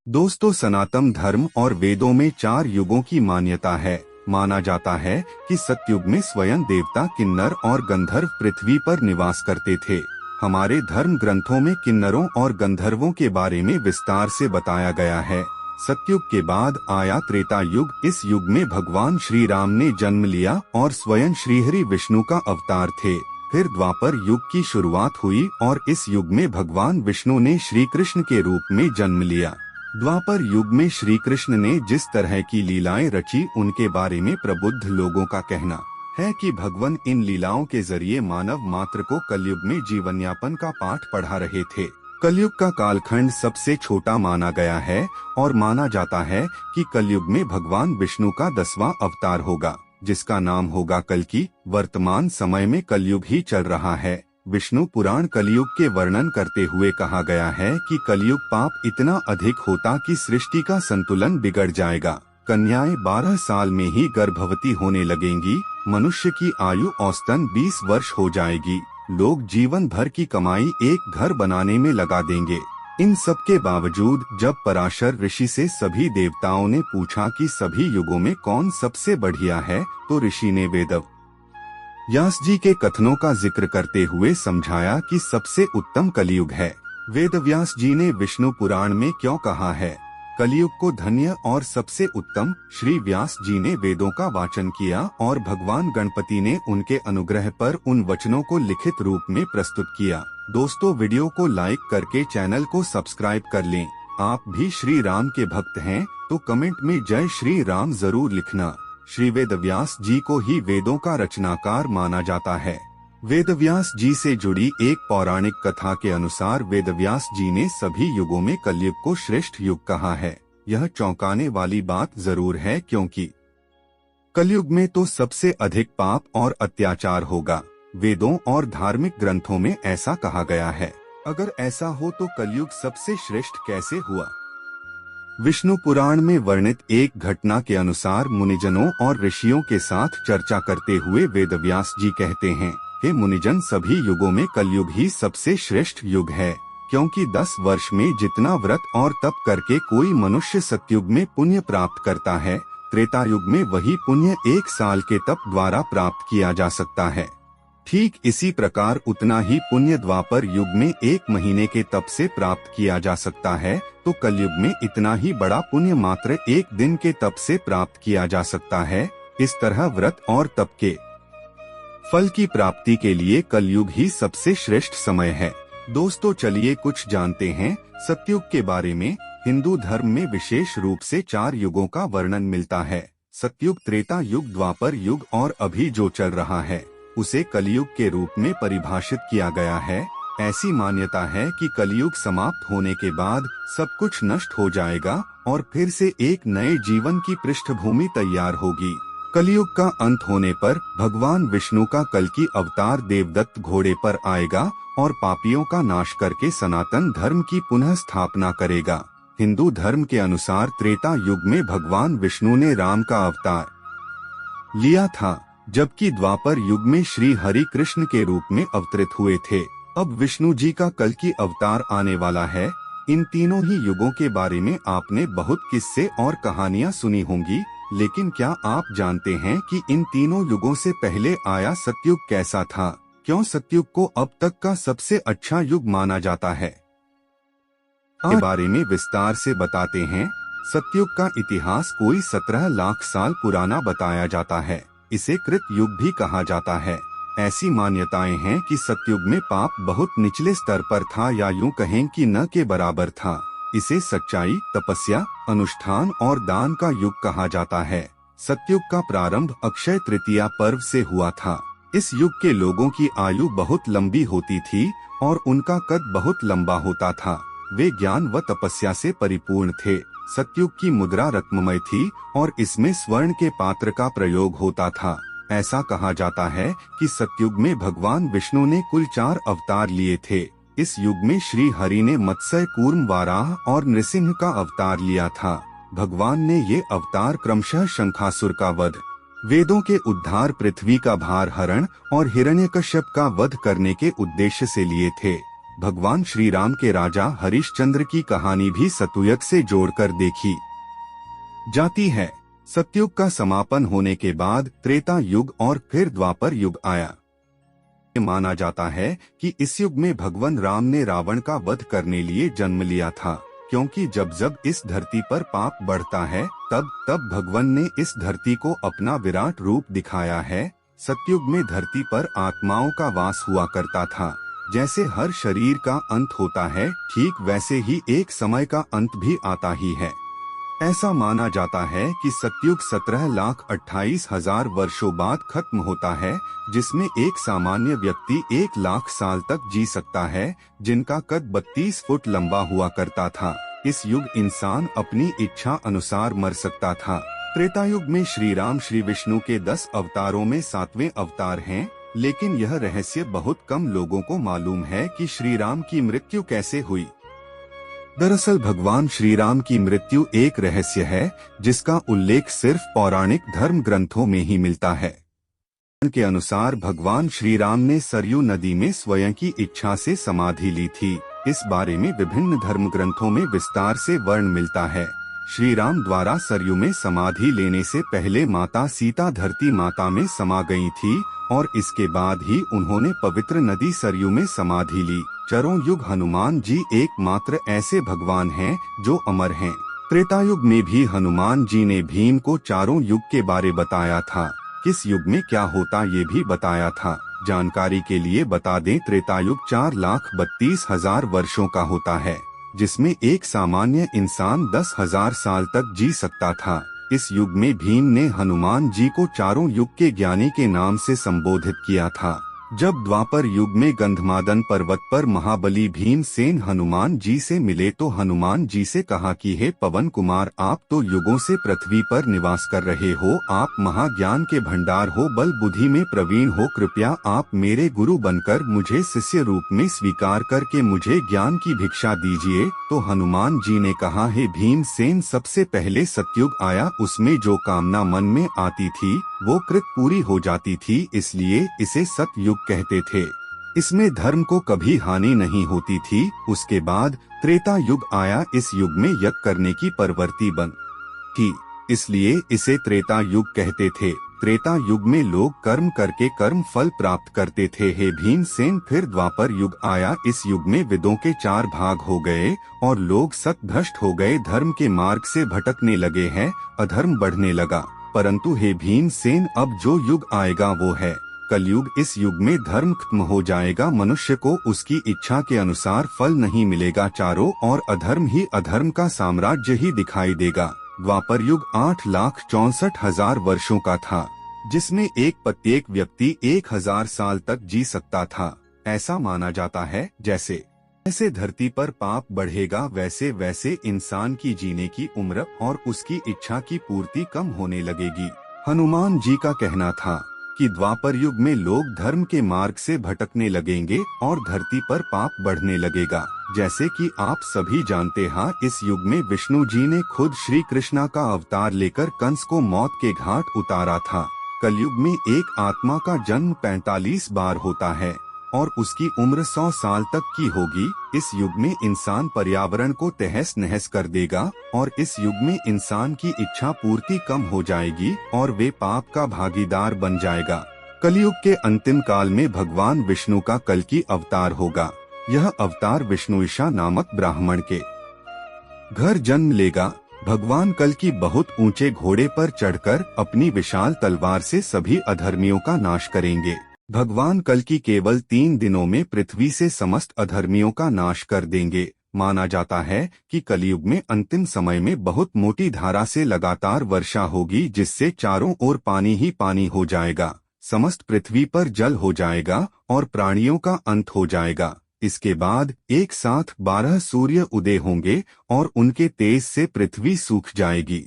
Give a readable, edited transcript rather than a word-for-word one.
दोस्तों, सनातन धर्म और वेदों में 4 युगों की मान्यता है। माना जाता है कि सतयुग में स्वयं देवता किन्नर और गंधर्व पृथ्वी पर निवास करते थे। हमारे धर्म ग्रंथों में किन्नरों और गंधर्वों के बारे में विस्तार से बताया गया है। सतयुग के बाद आया त्रेता युग। इस युग में भगवान श्री राम ने जन्म लिया और स्वयं श्रीहरि विष्णु का अवतार थे। फिर द्वापर युग की शुरुआत हुई और इस युग में भगवान विष्णु ने श्री कृष्ण के रूप में जन्म लिया। द्वापर युग में श्री कृष्ण ने जिस तरह की लीलाएं रची, उनके बारे में प्रबुद्ध लोगों का कहना है कि भगवान इन लीलाओं के जरिए मानव मात्र को कलयुग में जीवन यापन का पाठ पढ़ा रहे थे। कलयुग का कालखंड सबसे छोटा माना गया है और माना जाता है कि कलयुग में भगवान विष्णु का 10वां अवतार होगा, जिसका नाम होगा कल्कि। वर्तमान समय में कलयुग ही चल रहा है। विष्णु पुराण कलयुग के वर्णन करते हुए कहा गया है कि कलयुग पाप इतना अधिक होता कि सृष्टि का संतुलन बिगड़ जाएगा। कन्याएं 12 साल में ही गर्भवती होने लगेंगी। मनुष्य की आयु औसतन 20 वर्ष हो जाएगी। लोग जीवन भर की कमाई एक घर बनाने में लगा देंगे। इन सब के बावजूद जब पराशर ऋषि से सभी देवताओं ने पूछा कि सभी युगों में कौन सबसे बढ़िया है, तो ऋषि ने वेद व्यास जी के कथनों का जिक्र करते हुए समझाया कि सबसे उत्तम कलयुग है। वेद व्यास जी ने विष्णु पुराण में क्यों कहा है कलयुग को धन्य और सबसे उत्तम। श्री व्यास जी ने वेदों का वाचन किया और भगवान गणपति ने उनके अनुग्रह पर उन वचनों को लिखित रूप में प्रस्तुत किया। दोस्तों, वीडियो को लाइक करके चैनल को सब्सक्राइब कर लें। आप भी श्री राम के भक्त हैं तो कमेंट में जय श्री राम जरूर लिखना। श्री वेद व्यास जी को ही वेदों का रचनाकार माना जाता है। वेद व्यास जी से जुड़ी एक पौराणिक कथा के अनुसार वेद व्यास जी ने सभी युगों में कलयुग को श्रेष्ठ युग कहा है। यह चौंकाने वाली बात जरूर है, क्योंकि कलयुग में तो सबसे अधिक पाप और अत्याचार होगा। वेदों और धार्मिक ग्रंथों में ऐसा कहा गया है। अगर ऐसा हो तो कलयुग सबसे श्रेष्ठ कैसे हुआ? विष्णु पुराण में वर्णित एक घटना के अनुसार मुनिजनों और ऋषियों के साथ चर्चा करते हुए वेद व्यास जी कहते हैं, हे मुनिजन, सभी युगों में कलयुग ही सबसे श्रेष्ठ युग है, क्योंकि 10 वर्ष में जितना व्रत और तप करके कोई मनुष्य सतयुग में पुण्य प्राप्त करता है, त्रेता युग में वही पुण्य 1 साल के तप द्वारा प्राप्त किया जा सकता है। ठीक इसी प्रकार उतना ही पुण्य द्वापर युग में 1 महीने के तप से प्राप्त किया जा सकता है, तो कलयुग में इतना ही बड़ा पुण्य मात्र 1 दिन के तप से प्राप्त किया जा सकता है। इस तरह व्रत और तप के फल की प्राप्ति के लिए कलयुग ही सबसे श्रेष्ठ समय है। दोस्तों, चलिए कुछ जानते हैं सतयुग के बारे में। हिंदू धर्म में विशेष रूप से 4 युगों का वर्णन मिलता है। सतयुग, त्रेता युग, द्वापर युग और अभी जो चल रहा है उसे कलयुग के रूप में परिभाषित किया गया है। ऐसी मान्यता है कि कलयुग समाप्त होने के बाद सब कुछ नष्ट हो जाएगा और फिर से एक नए जीवन की पृष्ठभूमि तैयार होगी। कलयुग का अंत होने पर भगवान विष्णु का कल्कि अवतार देवदत्त घोड़े पर आएगा और पापियों का नाश करके सनातन धर्म की पुनः स्थापना करेगा। हिंदू धर्म के अनुसार त्रेता युग में भगवान विष्णु ने राम का अवतार लिया था, जबकि द्वापर युग में श्री हरि कृष्ण के रूप में अवतरित हुए थे। अब विष्णु जी का कल्कि अवतार आने वाला है। इन तीनों ही युगों के बारे में आपने बहुत किस्से और कहानियां सुनी होंगी, लेकिन क्या आप जानते हैं कि इन तीनों युगों से पहले आया सतयुग कैसा था? क्यों सतयुग को अब तक का सबसे अच्छा युग माना जाता है, के बारे में विस्तार से बताते हैं। सतयुग का इतिहास कोई 17 लाख साल पुराना बताया जाता है। इसे कृत युग भी कहा जाता है। ऐसी मान्यताएं हैं कि सतयुग में पाप बहुत निचले स्तर पर था, या यूं कहें कि न के बराबर था। इसे सच्चाई, तपस्या, अनुष्ठान और दान का युग कहा जाता है। सतयुग का प्रारंभ अक्षय तृतीया पर्व से हुआ था। इस युग के लोगों की आयु बहुत लंबी होती थी और उनका कद बहुत लंबा होता था। वे ज्ञान व तपस्या से परिपूर्ण थे। सतयुग की मुद्रा रत्नमय थी और इसमें स्वर्ण के पात्र का प्रयोग होता था। ऐसा कहा जाता है कि सतयुग में भगवान विष्णु ने कुल 4 अवतार लिए थे। इस युग में श्री हरि ने मत्स्य, कूर्म, वाराह और नृसिंह का अवतार लिया था। भगवान ने ये अवतार क्रमशः शंखासुर का वध, वेदों के उद्धार, पृथ्वी का भार हरण और हिरण्यकश्यप का वध करने के उद्देश्य से लिए थे। भगवान श्री राम के राजा हरिश्चंद्र की कहानी भी सतयुग से जोड़कर देखी जाती है। सतयुग का समापन होने के बाद त्रेता युग और फिर द्वापर युग आया। माना जाता है कि इस युग में भगवान राम ने रावण का वध करने लिए जन्म लिया था, क्योंकि जब जब इस धरती पर पाप बढ़ता है तब तब भगवान ने इस धरती को अपना विराट रूप दिखाया है। सतयुग में धरती पर आत्माओं का वास हुआ करता था। जैसे हर शरीर का अंत होता है, ठीक वैसे ही एक समय का अंत भी आता ही है। ऐसा माना जाता है कि सतयुग 17,28,000 वर्षों बाद खत्म होता है, जिसमें एक सामान्य व्यक्ति 1,00,000 साल तक जी सकता है, जिनका कद 32 फुट लंबा हुआ करता था। इस युग इंसान अपनी इच्छा अनुसार मर सकता था। त्रेता युग में श्री राम श्री विष्णु के 10 अवतारों में 7वें अवतार हैं, लेकिन यह रहस्य बहुत कम लोगों को मालूम है कि श्री राम की मृत्यु कैसे हुई। दरअसल भगवान श्री राम की मृत्यु एक रहस्य है, जिसका उल्लेख सिर्फ पौराणिक धर्म ग्रंथों में ही मिलता है। के अनुसार भगवान श्री राम ने सरयू नदी में स्वयं की इच्छा से समाधि ली थी। इस बारे में विभिन्न धर्म ग्रंथों में विस्तार से वर्ण मिलता है। श्री राम द्वारा सरयू में समाधि लेने से पहले माता सीता धरती माता में समा गई थी और इसके बाद ही उन्होंने पवित्र नदी सरयू में समाधि ली। चारों युग हनुमान जी एकमात्र ऐसे भगवान हैं जो अमर हैं। त्रेता युग में भी हनुमान जी ने भीम को चारों युग के बारे बताया था। किस युग में क्या होता ये भी बताया था। जानकारी के लिए बता दें, त्रेता युग 4,32,000 वर्षों का होता है, जिसमें एक सामान्य इंसान 10,000 साल तक जी सकता था। इस युग में भीम ने हनुमान जी को चारों युग के ज्ञानी के नाम से संबोधित किया था। जब द्वापर युग में गंधमादन पर्वत पर महाबली भीमसेन हनुमान जी से मिले तो हनुमान जी से कहा कि हे पवन कुमार, आप तो युगों से पृथ्वी पर निवास कर रहे हो, आप महाज्ञान के भंडार हो, बल बुद्धि में प्रवीण हो, कृपया आप मेरे गुरु बनकर मुझे शिष्य रूप में स्वीकार करके मुझे ज्ञान की भिक्षा दीजिए। तो हनुमान जी ने कहा, हे भीमसेन, सबसे पहले सतयुग आया, उसमें जो कामना मन में आती थी वो कृत पूरी हो जाती थी, इसलिए इसे सतयुग कहते थे। इसमें धर्म को कभी हानि नहीं होती थी। उसके बाद त्रेता युग आया, इस युग में यज्ञ करने की प्रवृत्ति बन थी, इसलिए इसे त्रेता युग कहते थे। त्रेता युग में लोग कर्म करके कर्म फल प्राप्त करते थे। हे भीमसेन, फिर द्वापर युग आया, इस युग में वेदों के 4 भाग हो गए और लोग सतभ्रष्ट हो गए, धर्म के मार्ग से भटकने लगे हैं, अधर्म बढ़ने लगा। परंतु हे भीमसेन, अब जो युग आएगा वो है कलयुग। इस युग में धर्म खत्म हो जाएगा, मनुष्य को उसकी इच्छा के अनुसार फल नहीं मिलेगा, चारों और अधर्म ही अधर्म का साम्राज्य ही दिखाई देगा। द्वापर युग 8,64,000 वर्षों का था, जिसमें प्रत्येक व्यक्ति 1,000 साल तक जी सकता था। ऐसा माना जाता है जैसे जैसे धरती पर पाप बढ़ेगा वैसे वैसे इंसान की जीने की उम्र और उसकी इच्छा की पूर्ति कम होने लगेगी। हनुमान जी का कहना था कि द्वापर युग में लोग धर्म के मार्ग से भटकने लगेंगे और धरती पर पाप बढ़ने लगेगा। जैसे कि आप सभी जानते हैं, इस युग में विष्णु जी ने खुद श्री कृष्णा का अवतार लेकर कंस को मौत के घाट उतारा था। कलयुग में एक आत्मा का जन्म 45 बार होता है और उसकी उम्र 100 साल तक की होगी। इस युग में इंसान पर्यावरण को तहस नहस कर देगा और इस युग में इंसान की इच्छा पूर्ति कम हो जाएगी और वे पाप का भागीदार बन जाएगा। कलयुग के अंतिम काल में भगवान विष्णु का कल्कि अवतार होगा। यह अवतार विष्णुईशा नामक ब्राह्मण के घर जन्म लेगा। भगवान कल्कि बहुत ऊंचे घोड़े पर चढ़कर अपनी विशाल तलवार से सभी अधर्मियों का नाश करेंगे। भगवान कल्कि केवल 3 दिनों में पृथ्वी से समस्त अधर्मियों का नाश कर देंगे। माना जाता है कि कलयुग में अंतिम समय में बहुत मोटी धारा से लगातार वर्षा होगी, जिससे चारों ओर पानी ही पानी हो जाएगा, समस्त पृथ्वी पर जल हो जाएगा और प्राणियों का अंत हो जाएगा। इसके बाद एक साथ 12 सूर्य उदय होंगे और उनके तेज से पृथ्वी सूख जाएगी।